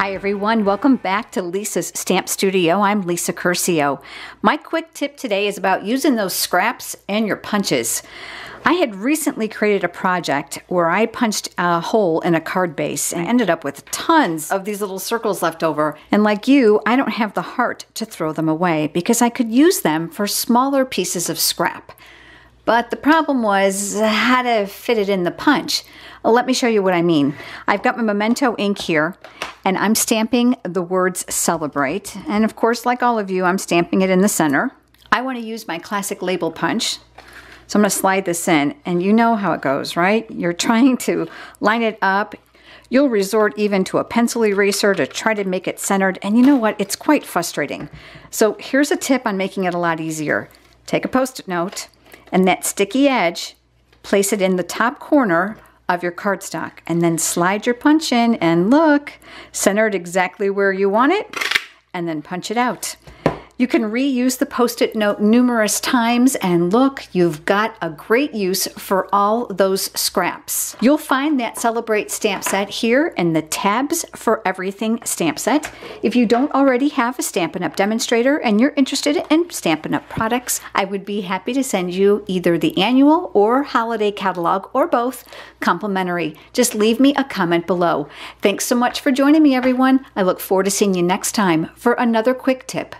Hi everyone, welcome back to Lisa's Stamp Studio. I'm Lisa Curcio. My quick tip today is about using those scraps and your punches. I had recently created a project where I punched a hole in a card base and ended up with tons of these little circles left over. And like you, I don't have the heart to throw them away because I could use them for smaller pieces of scrap. But the problem was how to fit it in the punch. Let me show you what I mean. I've got my Memento ink here, and I'm stamping the words celebrate. And of course, like all of you, I'm stamping it in the center. I want to use my classic label punch. So I'm going to slide this in, and you know how it goes, right? You're trying to line it up. You'll resort even to a pencil eraser to try to make it centered. And you know what? It's quite frustrating. So here's a tip on making it a lot easier. Take a Post-it note, and that sticky edge, place it in the top corner of your cardstock, and then slide your punch in and look, center it exactly where you want it, and then punch it out. You can reuse the Post-it note numerous times, and look, you've got a great use for all those scraps. You'll find that Celebrate stamp set here in the Tabs for Everything stamp set. If you don't already have a Stampin' Up! Demonstrator and you're interested in Stampin' Up! Products, I would be happy to send you either the annual or holiday catalog, or both, complimentary. Just leave me a comment below. Thanks so much for joining me, everyone. I look forward to seeing you next time for another quick tip.